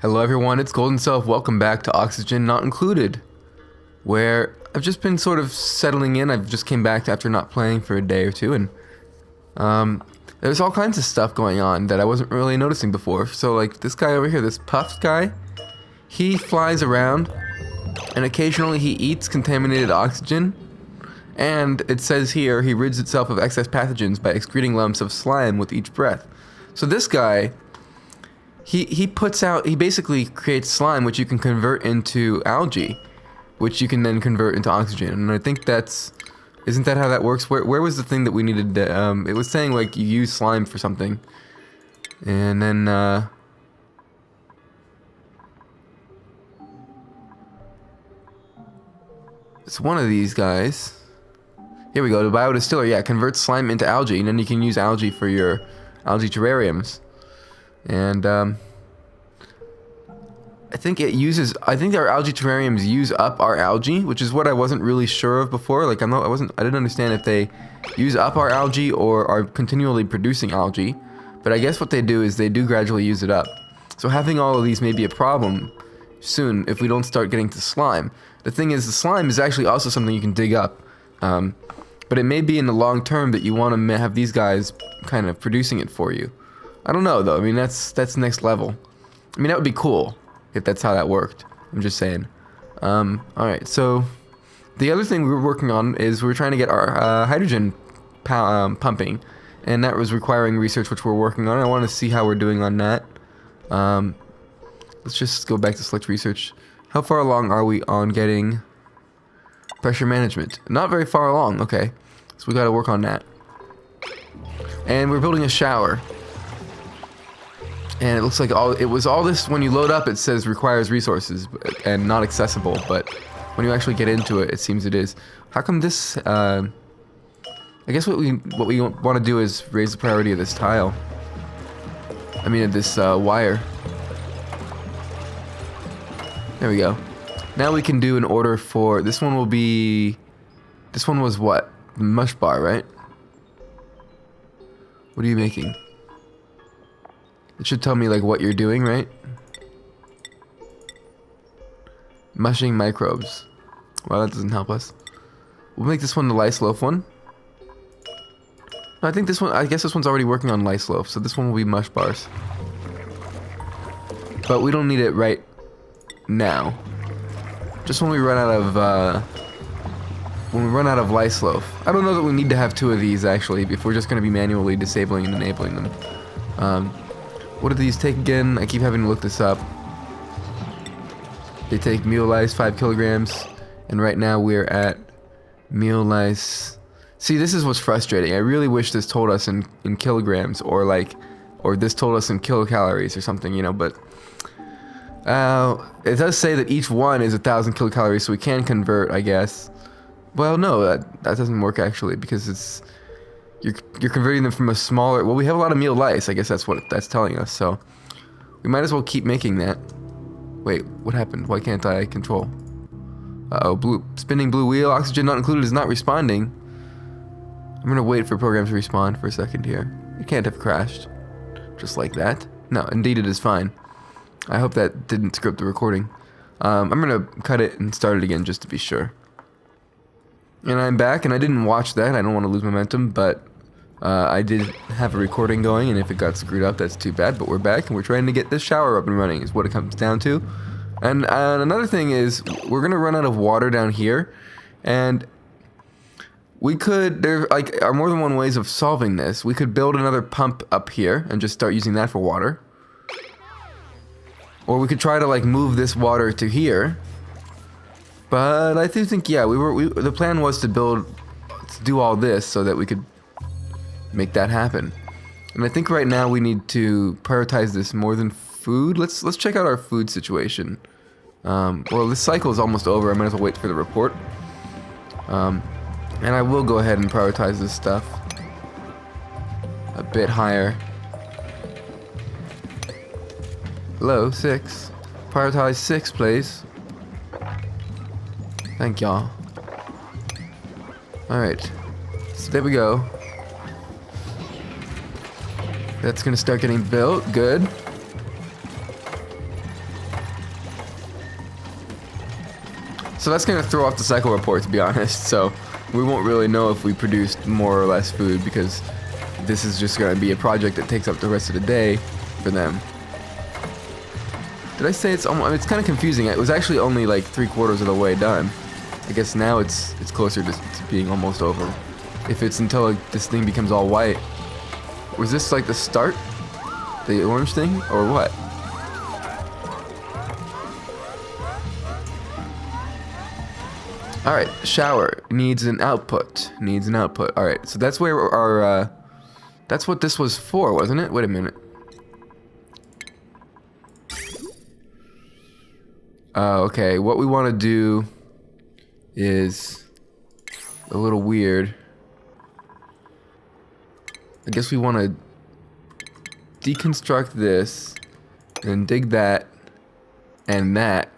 Hello everyone, it's Golden Self. Welcome back to Oxygen Not Included, where I've just been sort of settling in. I've just came back after not playing for a day or two, and there's all kinds of stuff going on that I wasn't really noticing before. So like this guy over here, this puffed guy, he flies around, and occasionally he eats contaminated oxygen, and it says here he rids itself of excess pathogens by excreting lumps of slime with each breath. So this guy, he basically creates slime which you can convert into algae, which you can then convert into oxygen. And I think isn't that how that works? Where was the thing that we needed to, it was saying like you use slime for something. And then, it's one of these guys. Here we go, the biodistiller, yeah, converts slime into algae, and then you can use algae for your algae terrariums. And I think our algae terrariums use up our algae, which is what I wasn't really sure of before. Like I didn't understand if they use up our algae or are continually producing algae. But I guess what they do is they do gradually use it up. So having all of these may be a problem soon if we don't start getting to slime. The thing is, the slime is actually also something you can dig up. But it may be in the long term that you want to have these guys kind of producing it for you. I don't know though. I mean, that's next level. I mean, that would be cool if that's how that worked. I'm just saying. Alright, so the other thing we were working on is we were trying to get our hydrogen pumping, and that was requiring research, which we're working on. I want to see how we're doing on that. Let's just go back to select research. How far along are we on getting pressure management? Not very far along. Okay, so we got to work on that. And we're building a shower. And it looks like all this, when you load up, it says requires resources and not accessible, but when you actually get into it, it seems it is. How come this, I guess what we want to do is raise the priority of this tile. I mean, of this wire. There we go. Now we can do an order for, this one was what? Mush bar, right? What are you making? It should tell me like what you're doing, right? Mushing microbes. Well, that doesn't help us. We'll make this one the lice loaf one. No, I guess this one's already working on lice loaf, so this one will be mush bars. But we don't need it right now. Just when we run out of lice loaf. I don't know that we need to have two of these actually, if we're just going to be manually disabling and enabling them. What do these take again? I keep having to look this up. They take meal lice, 5 kilograms, and right now we're at meal lice. See, this is what's frustrating. I really wish this told us in kilograms, or this told us in kilocalories or something, you know, but it does say that each one is 1,000 kilocalories, so we can convert, I guess. Well, no, that doesn't work actually, because you're converting them from a smaller... Well, we have a lot of meal lice. I guess that's what that's telling us. So we might as well keep making that. Wait, what happened? Why can't I control? Uh-oh, spinning blue wheel. Oxygen not included is not responding. I'm going to wait for program to respond for a second here. It can't have crashed. Just like that. No, indeed it is fine. I hope that didn't script the recording. I'm going to cut it and start it again just to be sure. And I'm back, and I didn't watch that. I don't want to lose momentum, but I did have a recording going, and if it got screwed up, that's too bad. But we're back, and we're trying to get this shower up and running, is what it comes down to. And another thing is, we're going to run out of water down here, and there are more than one ways of solving this. We could build another pump up here and just start using that for water. Or we could try to move this water to here. But I do think, yeah, the plan was to do all this so that we could make that happen. And I think right now we need to prioritize this more than food. Let's check out our food situation. Well, this cycle is almost over. I might as well wait for the report. And I will go ahead and prioritize this stuff a bit higher. Hello, 6. Prioritize 6, please. Thank y'all. Alright. So there we go. That's gonna start getting built. Good. So that's gonna throw off the cycle report, to be honest. So we won't really know if we produced more or less food because this is just gonna be a project that takes up the rest of the day for them. Did I say it's almost? I mean, it's kind of confusing. It was actually only like 3/4 of the way done. I guess now it's closer to being almost over. If it's until like, this thing becomes all white. Was this like the start? The orange thing? Or what? Alright, shower. Needs an output. Needs an output. Alright, so that's where our, that's what this was for, wasn't it? Wait a minute. Okay, what we want to do is a little weird. I guess we want to deconstruct this and dig that and that.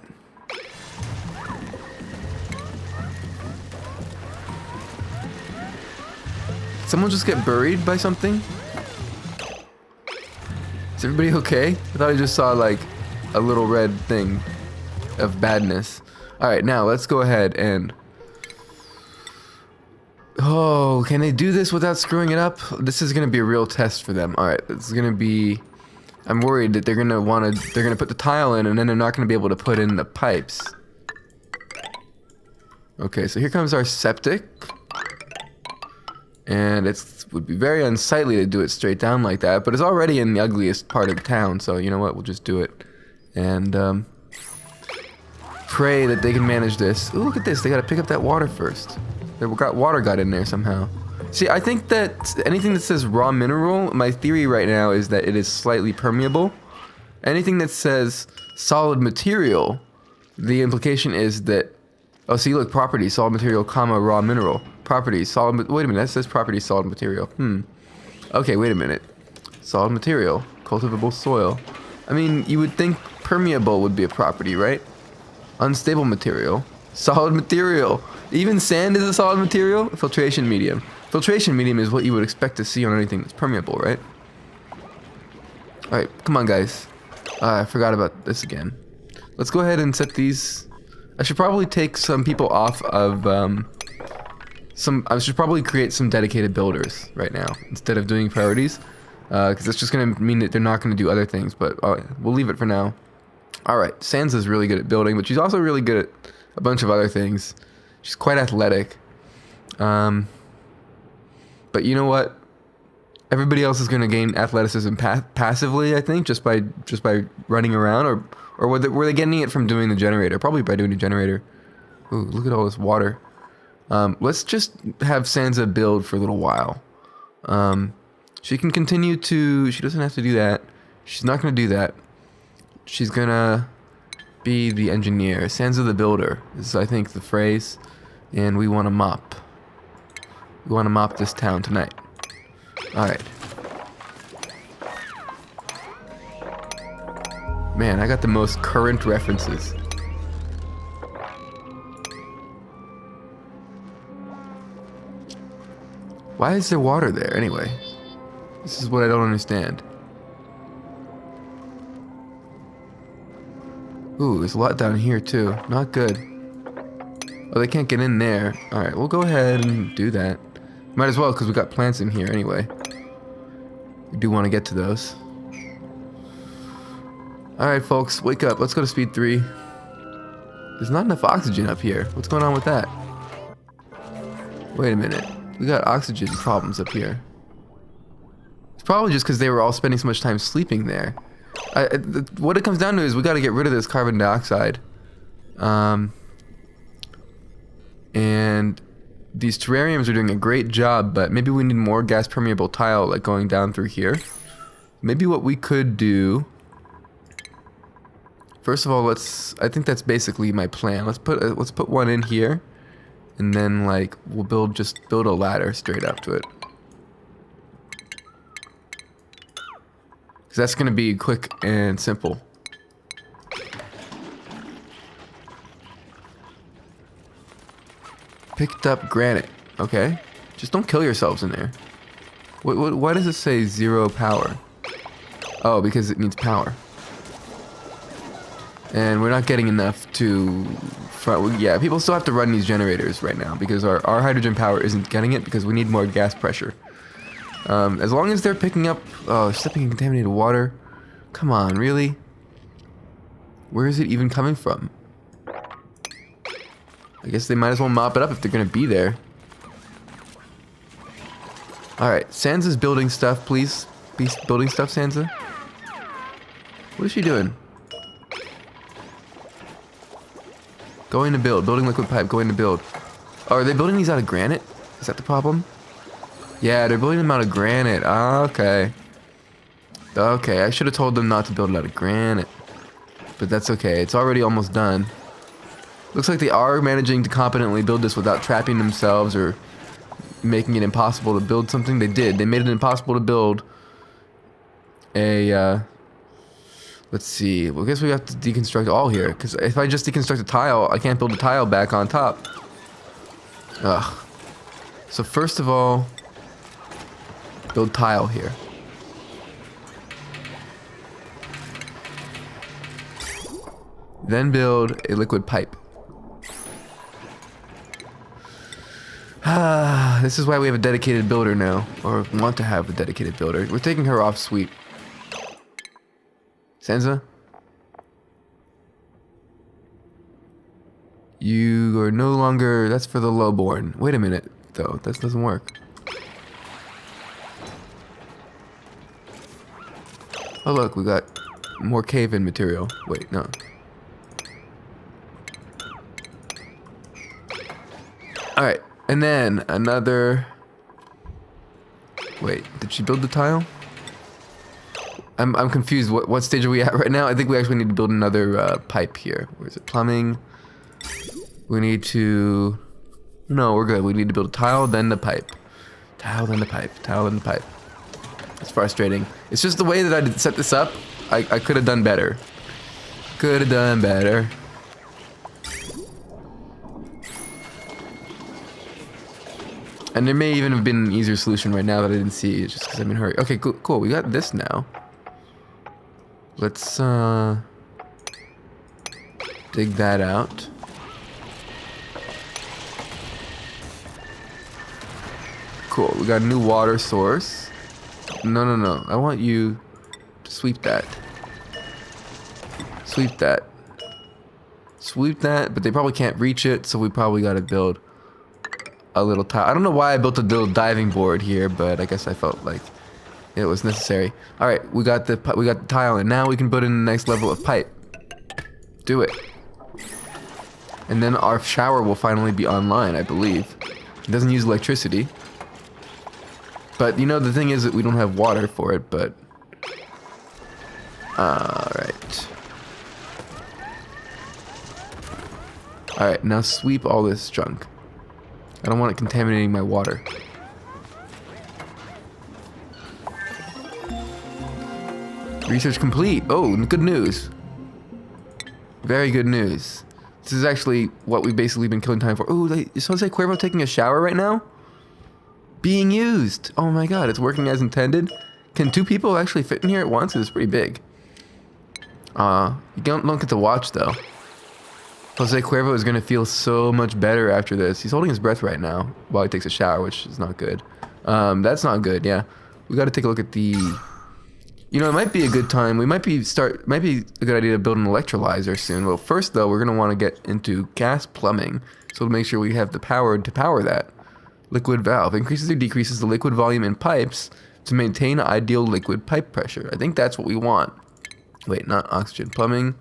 Did someone just get buried by something? Is everybody okay? I thought I just saw like a little red thing of badness. Alright, now let's go ahead and... Oh, can they do this without screwing it up? This is gonna be a real test for them. Alright, this is gonna be... I'm worried that they're gonna put the tile in and then they're not gonna be able to put in the pipes. Okay, so here comes our septic. And it would be very unsightly to do it straight down like that, but it's already in the ugliest part of the town, so you know what, we'll just do it. And, pray that they can manage this. Ooh, look at this, they gotta pick up that water first. Water got in there somehow. See, I think that anything that says raw mineral, my theory right now is that it is slightly permeable. Anything that says solid material, the implication is that... Oh, see, look, property, solid material, comma, raw mineral. Property, solid... Wait a minute, that says property, solid material. Okay, wait a minute. Solid material, cultivable soil. I mean, you would think permeable would be a property, right? Unstable material. Solid material. Even sand is a solid material? Filtration medium. Filtration medium is what you would expect to see on anything that's permeable, right? Alright, come on, guys. I forgot about this again. Let's go ahead and set these... I should probably take some people off of, I should probably create some dedicated builders right now, instead of doing priorities. Because that's just going to mean that they're not going to do other things, but we'll leave it for now. Alright, Sansa's really good at building, but she's also really good at a bunch of other things. She's quite athletic. But you know what? Everybody else is going to gain athleticism passively, I think, just by running around, or were they getting it from doing the generator? Probably by doing the generator. Ooh, look at all this water. Let's just have Sansa build for a little while. She can continue to... She doesn't have to do that. She's not going to do that. She's going to be the engineer. Sansa the builder is, I think, the phrase. And we want to mop. We want to mop this town tonight. Alright. Man, I got the most current references. Why is there water there, anyway? This is what I don't understand. Ooh, there's a lot down here, too. Not good. Oh, they can't get in there. Alright, we'll go ahead and do that. Might as well, because we got plants in here anyway. We do want to get to those. Alright, folks, wake up. Let's go to speed 3. There's not enough oxygen up here. What's going on with that? Wait a minute. We got oxygen problems up here. It's probably just because they were all spending so much time sleeping there. What it comes down to is we got to get rid of this carbon dioxide. And these terrariums are doing a great job, but maybe we need more gas permeable tile like going down through here. Maybe what we could do... First of all, I think that's basically my plan. Let's put one in here. And then like we'll just build a ladder straight up to it. Cause that's gonna be quick and simple. Picked up granite. Okay. Just don't kill yourselves in there. Why does it say 0 power? Oh, because it needs power. And we're not getting enough to... yeah, people still have to run these generators right now because our hydrogen power isn't getting it because we need more gas pressure. As long as they're picking up... Oh, stepping in contaminated water. Come on, really? Where is it even coming from? I guess they might as well mop it up if they're gonna be there. Alright, Sansa's building stuff, please. Be building stuff, Sansa. What is she doing? Going to build. Building liquid pipe. Going to build. Oh, are they building these out of granite? Is that the problem? Yeah, they're building them out of granite. Ah, okay. Okay, I should have told them not to build it out of granite. But that's okay. It's already almost done. Looks like they are managing to competently build this without trapping themselves or making it impossible to build something. They did. They made it impossible to build a... let's see. Well, I guess we have to deconstruct all here. Because if I just deconstruct a tile, I can't build a tile back on top. Ugh. So first of all, build tile here. Then build a liquid pipe. Ah, this is why we have a dedicated builder now. Or want to have a dedicated builder. We're taking her off sweep. Sansa? You are no longer... That's for the lowborn. Wait a minute, though. This doesn't work. Oh, look. We got more cave-in material. Wait, no. Alright. And then another... Wait. Did she build the tile? I'm confused. What stage are we at right now? I think we actually need to build another pipe here. Where is it? Plumbing. We need to... No, we're good. We need to build a tile, then the pipe. Tile, then the pipe. Tile, then the pipe. It's frustrating. It's just the way that I set this up. I could have done better. Could have done better. And there may even have been an easier solution right now that I didn't see. It's just because I'm in a hurry. Okay, cool. We got this now. Let's dig that out. Cool. We got a new water source. No. I want you to sweep that. Sweep that. Sweep that, but they probably can't reach it, so we probably got to build a little tile. I don't know why I built a little diving board here, but I guess I felt like it was necessary. All right, we got the tile, and now we can put in the next level of pipe. Do it. And then our shower will finally be online, I believe. It doesn't use electricity. But you know, the thing is that we don't have water for it, but... Alright. Alright, now sweep all this junk. I don't want it contaminating my water. Research complete. Oh, good news. Very good news. This is actually what we've basically been killing time for. Oh, is Jose Cuervo taking a shower right now? Being used. Oh my god, it's working as intended. Can two people actually fit in here at once? It's pretty big. You don't get to watch though. Jose Cuervo is going to feel so much better after this. He's holding his breath right now while he takes a shower, which is not good. That's not good, yeah. We got to take a look at the... You know, it might be a good time. Might be a good idea to build an electrolyzer soon. Well, first though, we're going to want to get into gas plumbing. So to make sure we have the power to power that. Liquid valve. Increases or decreases the liquid volume in pipes to maintain ideal liquid pipe pressure. I think that's what we want. Wait, not oxygen. Plumbing.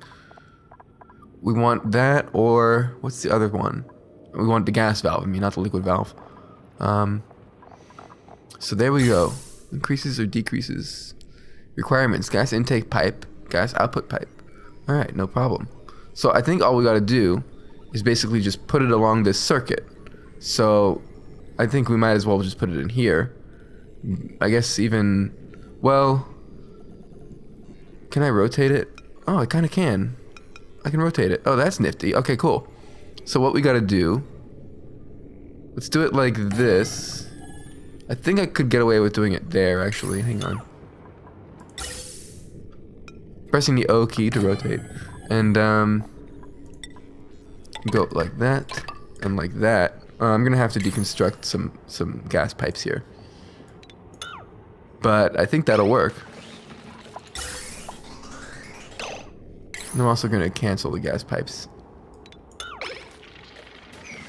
We want that, or what's the other one? We want the gas valve, not the liquid valve. So there we go. Increases or decreases. Requirements, gas intake pipe, gas output pipe. Alright, no problem. So I think all we gotta do is basically just put it along this circuit. So I think we might as well just put it in here. I guess even, well, can I rotate it? Oh, I kinda can. I can rotate it. Oh, that's nifty. Okay, cool. So what we gotta do, let's do it like this. I think I could get away with doing it there, actually. Hang on. Pressing the O key to rotate. And go like that and like that. I'm gonna have to deconstruct some gas pipes here, but I think that'll work. And I'm also gonna cancel the gas pipes,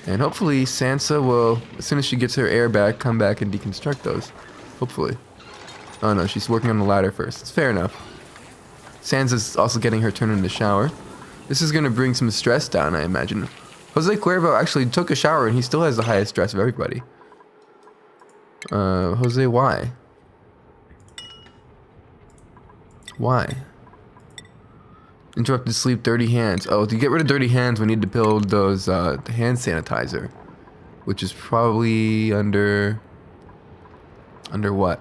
and hopefully Sansa will, as soon as she gets her air back, come back and deconstruct those. Hopefully. Oh no, she's working on the ladder first. It's fair enough. Sansa's also getting her turn in the shower. This is gonna bring some stress down, I imagine. Jose Cuervo actually took a shower and he still has the highest stress of everybody. Jose, why? Why? Interrupted sleep, dirty hands. Oh, to get rid of dirty hands, we need to build those, hand sanitizer. Which is probably under what?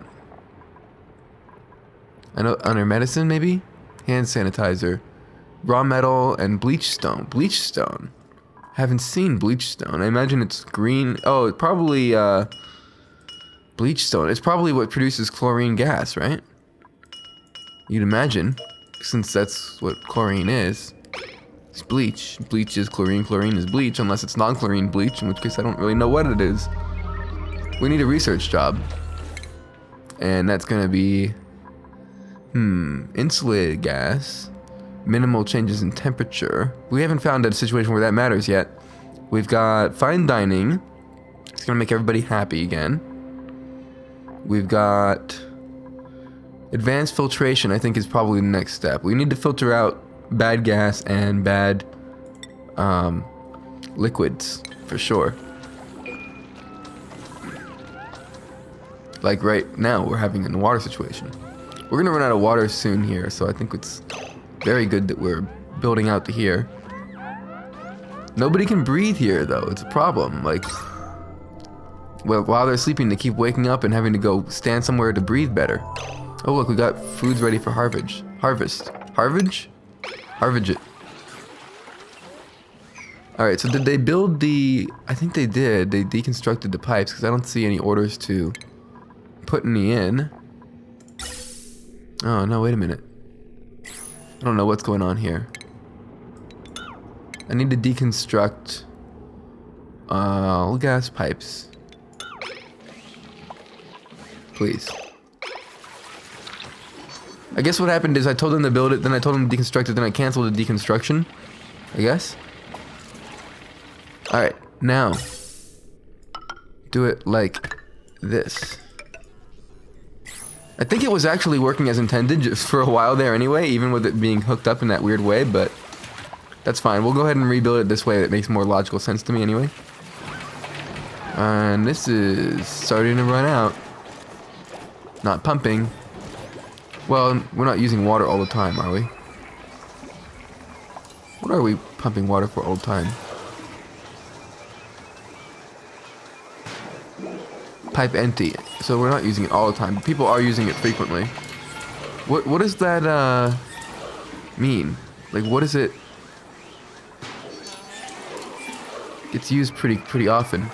I know, under medicine, maybe? Hand sanitizer. Raw metal and bleach stone. Bleach stone. Haven't seen bleach stone. I imagine it's green. Oh, it's probably bleach stone. It's probably what produces chlorine gas, right? You'd imagine, since that's what chlorine is. It's bleach. Bleach is chlorine. Chlorine is bleach, unless it's non-chlorine bleach, in which case I don't really know what it is. We need a research job, and that's gonna be insulated gas. Minimal changes in temperature. We haven't found a situation where that matters yet. We've got fine dining. It's gonna make everybody happy again. We've got advanced filtration, I think is probably the next step. We need to filter out bad gas and bad liquids, for sure. Like right now, we're having a water situation. We're gonna run out of water soon here, so I think it's very good that we're building out to here. Nobody can breathe here, though. It's a problem. Like, well, while they're sleeping, they keep waking up and having to go stand somewhere to breathe better. Oh, look, we got foods ready for harvest. Harvest it. Alright, so did they build the... I think they did. They deconstructed the pipes, because I don't see any orders to put any in. Oh, no, wait a minute. I don't know what's going on here. I need to deconstruct all gas pipes. Please. I guess what happened is I told them to build it, then I told them to deconstruct it, then I canceled the deconstruction. I guess. Alright, now. Do it like this. I think it was actually working as intended just for a while there anyway, even with it being hooked up in that weird way, but that's fine. We'll go ahead and rebuild it this way. That makes more logical sense to me anyway. And this is starting to run out. Not pumping. Well, we're not using water all the time, are we? What are we pumping water for all the time? Pipe empty. So we're not using it all the time, but people are using it frequently. What does that mean? Like, what is it? It's used pretty often.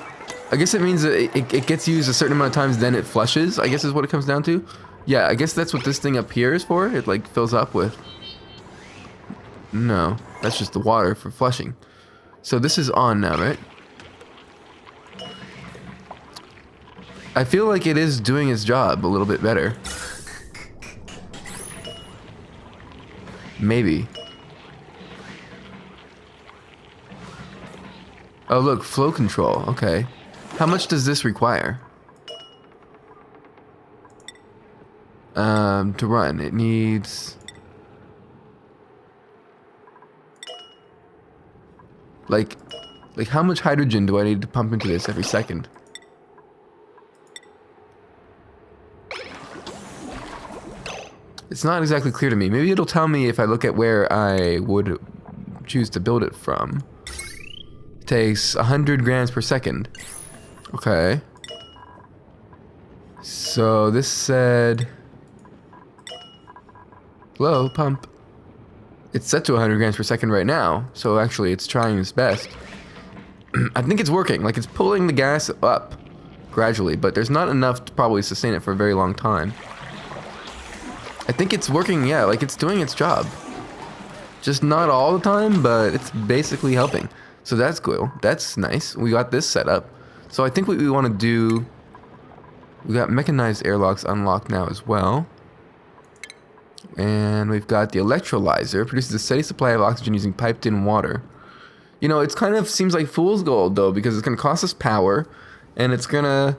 I guess it means that it gets used a certain amount of times, then it flushes, I guess is what it comes down to. Yeah, I guess that's what this thing up here is for. It like fills up with... No, that's just the water for flushing. So this is on now, right? I feel like it is doing its job a little bit better. Maybe. Oh look, flow control, okay. How much does this require? To run, it needs... Like how much hydrogen do I need to pump into this every second? It's not exactly clear to me. Maybe it'll tell me if I look at where I would choose to build it from. It takes 100 grams per second. Okay. So this said... Hello, pump. It's set to 100 grams per second right now, so actually it's trying its best. I think it's working. Like, it's pulling the gas up gradually, but there's not enough to probably sustain it for a very long time. I think it's working, yeah, like it's doing its job. Just not all the time, but it's basically helping. So that's cool. That's nice. We got this set up. So I think what we want to do... We got mechanized airlocks unlocked now as well. And we've got the electrolyzer. Produces a steady supply of oxygen using piped in water. You know, it kind of seems like fool's gold, though, because it's going to cost us power. And it's going to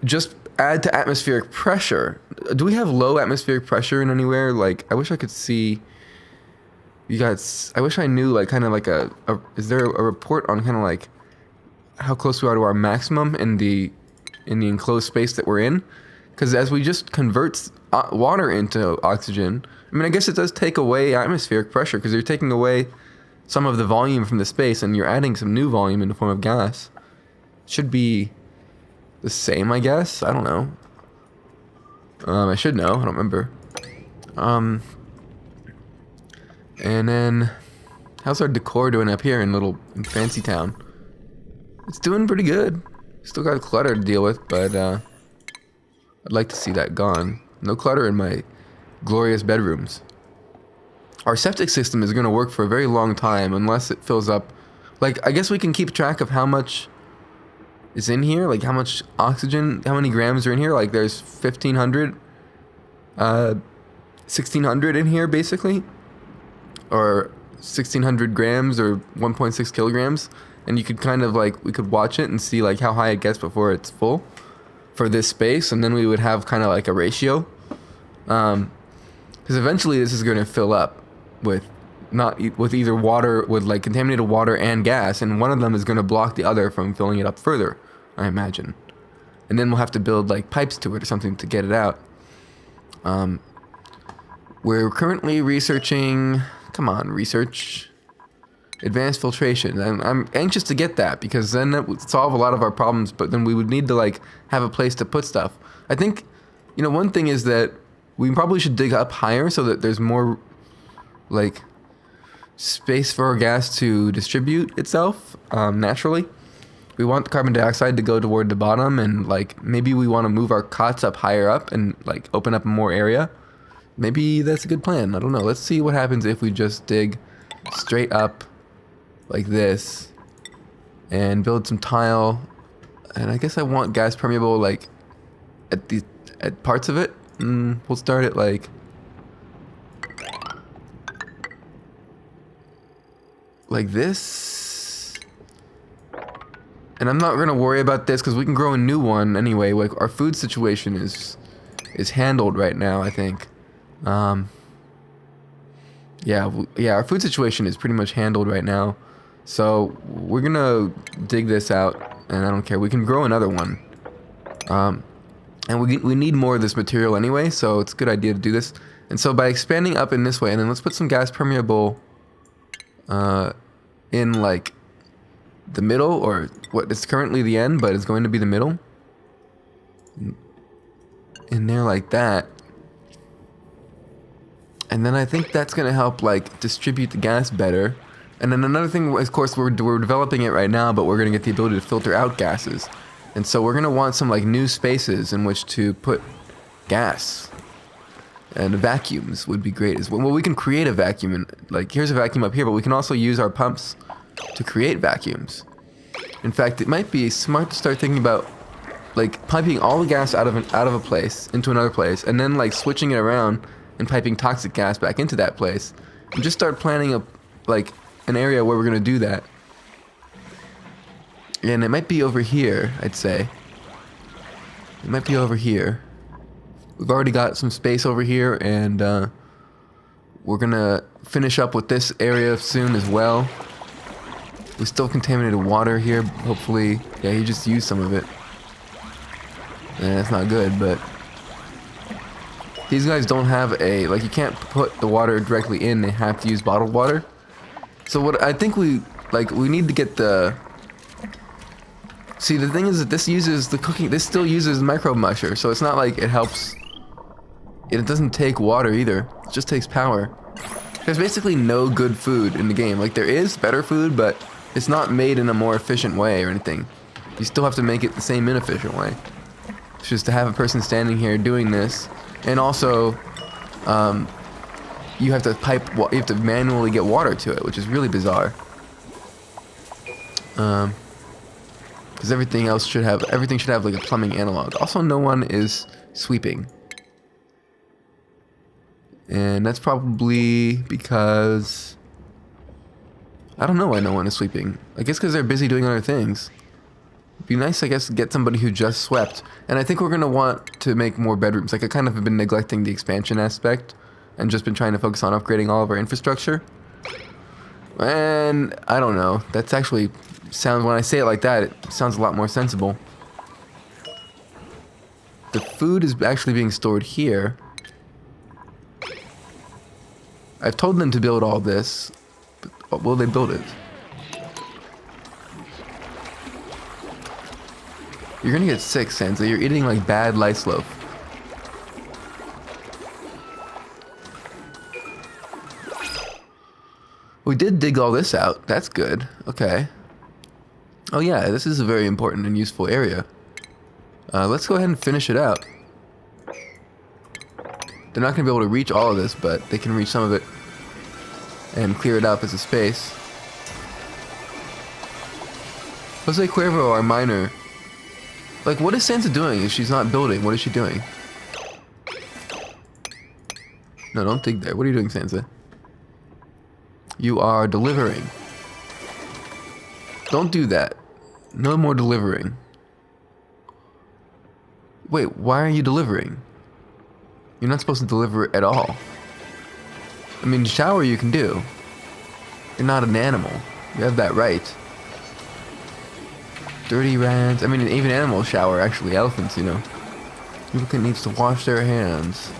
just add to atmospheric pressure. Do we have low atmospheric pressure in anywhere? Like, I wish I could see... You guys, I wish I knew, like, kind of like is there a report on kind of like how close we are to our maximum in the enclosed space that we're in? Because as we just convert water into oxygen, I mean, I guess it does take away atmospheric pressure because you're taking away some of the volume from the space and you're adding some new volume in the form of gas. Should be the same, I guess. I don't know. I should know. I don't remember. And then, how's our decor doing up here in Fancy Town? It's doing pretty good. Still got clutter to deal with, but I'd like to see that gone. No clutter in my glorious bedrooms. Our septic system is going to work for a very long time unless it fills up. Like, I guess we can keep track of how much is in here, like how much oxygen, how many grams are in here. Like, there's 1,500, 1,600 in here, basically. Or 1,600 grams or 1.6 kilograms. And you could kind of like, we could watch it and see like how high it gets before it's full for this space. And then we would have kind of like a ratio. Because eventually this is going to fill up with either water, with like contaminated water and gas. And one of them is going to block the other from filling it up further, I imagine. And then we'll have to build like pipes to it or something to get it out. We're currently researching... Come on, research. Advanced filtration. And I'm anxious to get that because then that would solve a lot of our problems, but then we would need to like have a place to put stuff. I think, you know, one thing is that we probably should dig up higher so that there's more like space for our gas to distribute itself naturally. We want the carbon dioxide to go toward the bottom, and like maybe we want to move our cots up higher up and like open up more area. Maybe that's a good plan. I don't know. Let's see what happens if we just dig straight up like this and build some tile. And I guess I want gas permeable like at parts of it. We'll start it like this. And I'm not going to worry about this because we can grow a new one anyway. Like our food situation is handled right now, I think. Yeah, our food situation is pretty much handled right now. So we're gonna dig this out, and I don't care. We can grow another one. And we need more of this material anyway, so it's a good idea to do this. And so by expanding up in this way, and then let's put some gas permeable in like the middle, or what is currently the end, but it's going to be the middle. In there like that. And then I think that's going to help like distribute the gas better. And then another thing, of course, we're developing it right now, but we're going to get the ability to filter out gases. And so we're going to want some like new spaces in which to put gas. And vacuums would be great as well. Well, we can create a vacuum, and like here's a vacuum up here, but we can also use our pumps to create vacuums. In fact, it might be smart to start thinking about like piping all the gas out of a place into another place, and then like switching it around and piping toxic gas back into that place, and just start planning an area where we're gonna do that. And it might be over here, I'd say. It might be over here. We've already got some space over here, and we're gonna finish up with this area soon as well. We still have contaminated water here, hopefully. Yeah, he just used some of it. And that's not good, but these guys don't have like you can't put the water directly in, they have to use bottled water. So what I think we need to get see, the thing is that this still uses microbe musher, so it's not like it helps. It doesn't take water either, it just takes power. There's basically no good food in the game. Like there is better food, but it's not made in a more efficient way or anything. You still have to make it the same inefficient way. It's just to have a person standing here doing this. And also, you have to you have to manually get water to it, which is really bizarre. Because everything should have like a plumbing analog. Also, no one is sweeping. And that's probably because... I don't know why no one is sweeping. I guess because they're busy doing other things. It'd be nice, I guess, to get somebody who just swept. And I think we're going to want to make more bedrooms. Like, I kind of have been neglecting the expansion aspect and just been trying to focus on upgrading all of our infrastructure. And I don't know. That's actually... when I say it like that, it sounds a lot more sensible. The food is actually being stored here. I've told them to build all this, but will they build it? You're gonna get sick, Sansa. You're eating like bad lice loaf. We did dig all this out. That's good. Okay. Oh yeah, this is a very important and useful area. Let's go ahead and finish it out. They're not going to be able to reach all of this, but they can reach some of it and clear it up as a space. Jose Cuervo, our miner. Like, what is Sansa doing if she's not building? What is she doing? No, don't dig there. What are you doing, Sansa? You are delivering. Don't do that. No more delivering. Wait, why are you delivering? You're not supposed to deliver at all. I mean, shower you can do. You're not an animal. You have that right. Dirty rats. I mean, even animals shower, actually. Elephants, you know. People needs to wash their hands.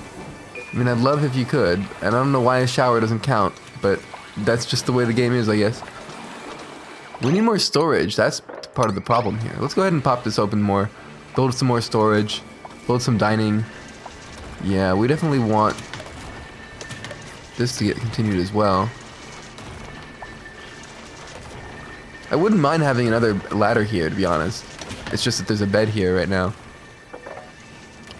I mean, I'd love if you could. And I don't know why a shower doesn't count, but that's just the way the game is, I guess. We need more storage. That's part of the problem here. Let's go ahead and pop this open more. Build some more storage. Build some dining. Yeah, we definitely want this to get continued as well. I wouldn't mind having another ladder here, to be honest. It's just that there's a bed here right now.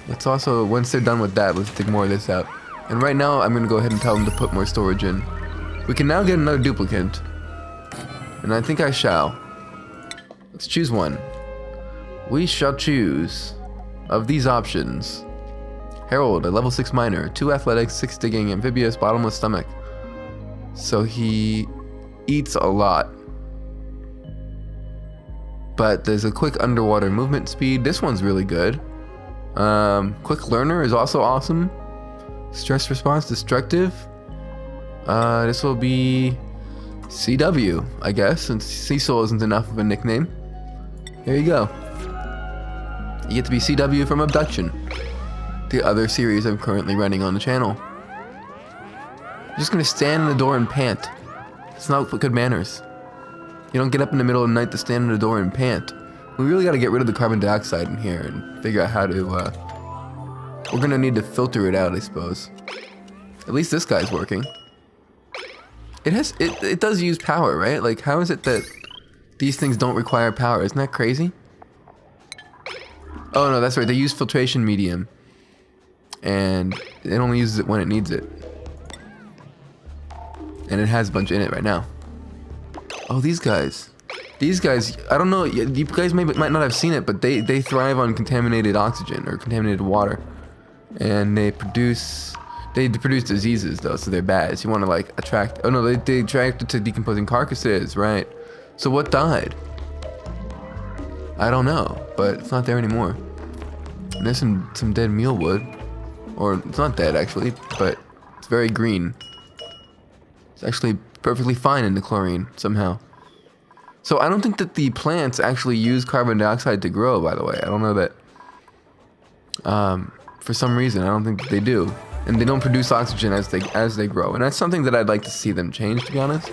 Let's also, once they're done with that, let's dig more of this out. And right now, I'm going to go ahead and tell them to put more storage in. We can now get another duplicate. And I think I shall. Let's choose one. We shall choose of these options. Harold, a level 6 miner, 2 athletics, 6 digging, amphibious, bottomless stomach. So he eats a lot. But there's a quick underwater movement speed. This one's really good. Quick learner is also awesome. Stress response, destructive. This will be CW, I guess, since Cecil isn't enough of a nickname. There you go. You get to be CW from Abduction, the other series I'm currently running on the channel. You're just gonna stand in the door and pant. It's not good manners. You don't get up in the middle of the night to stand in the door and pant. We really gotta get rid of the carbon dioxide in here and figure out how to, we're gonna need to filter it out, I suppose. At least this guy's working. It does use power, right? Like, how is it that these things don't require power? Isn't that crazy? Oh no, that's right, they use filtration medium. And it only uses it when it needs it. And it has a bunch in it right now. Oh, these guys. These guys, I don't know, you guys might not have seen it, but they thrive on contaminated oxygen or contaminated water. And they produce diseases though, so they're bad. So you want to like attract, oh no, they attract it to decomposing carcasses, right? So what died? I don't know, but it's not there anymore. And there's some dead mealwood. Or, it's not dead actually, but it's very green. It's actually perfectly fine in the chlorine, somehow. So I don't think that the plants actually use carbon dioxide to grow, by the way. I don't know that. For some reason, I don't think that they do. And they don't produce oxygen as they grow. And that's something that I'd like to see them change, to be honest.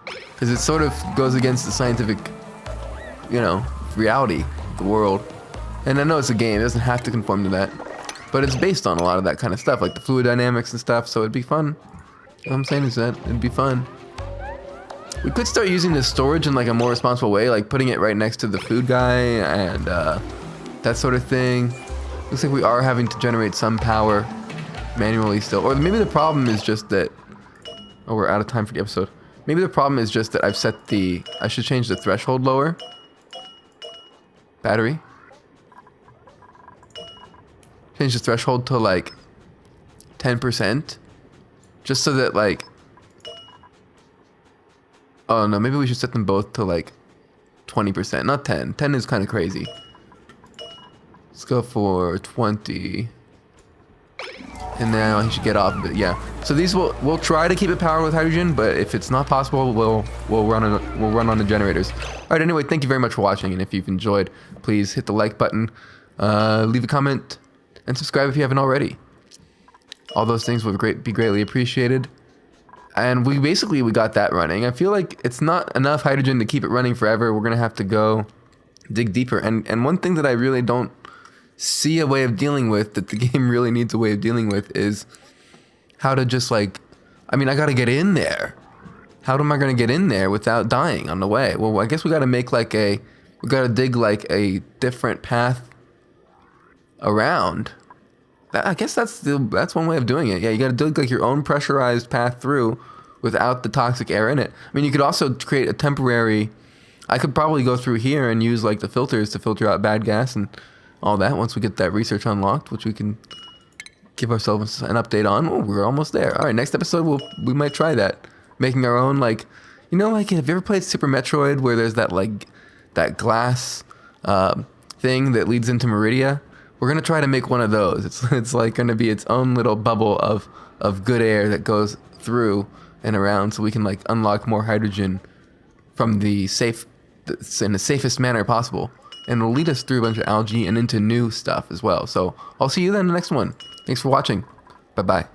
Because it sort of goes against the scientific, you know, reality of the world. And I know it's a game, it doesn't have to conform to that. But it's based on a lot of that kind of stuff, like the fluid dynamics and stuff, so it'd be fun. What I'm saying is that it'd be fun. We could start using this storage in like a more responsible way, like putting it right next to the food guy and that sort of thing. Looks like we are having to generate some power. manually still. Or maybe the problem is just that... Oh, we're out of time for the episode. Maybe the problem is just that I've set the... I should change the threshold lower. Battery. Change the threshold to like 10%. Just so that like... Oh no, maybe we should set them both to like 20%, not 10. 10 is kind of crazy. Let's go for 20. And now he should get off of it, yeah. So these we'll try to keep it powered with hydrogen, but if it's not possible, we'll run on the generators. All right. Anyway, thank you very much for watching, and if you've enjoyed, please hit the like button, leave a comment, and subscribe if you haven't already. All those things would be greatly appreciated. And we got that running. I feel like it's not enough hydrogen to keep it running forever. We're gonna have to go dig deeper. And one thing that I really don't see a way of dealing with, that the game really needs a way of dealing with, is how to just like, I mean, I gotta get in there. How am I gonna get in there without dying on the way? Well, I guess we gotta make like we gotta dig like a different path around. I guess that's one way of doing it. Yeah, you gotta dig like your own pressurized path through without the toxic air in it. I mean, you could also create a temporary... I could probably go through here and use like the filters to filter out bad gas and all that once we get that research unlocked, which we can give ourselves an update on. Oh, we're almost there. All right, next episode we might try that, making our own, like, you know, like, have you ever played Super Metroid where there's that like that glass thing that leads into Meridia? We're gonna try to make one of those. It's like gonna be its own little bubble of good air that goes through and around, so we can like unlock more hydrogen from in the safest manner possible. And it'll lead us through a bunch of algae and into new stuff as well. So I'll see you then in the next one. Thanks for watching. Bye-bye.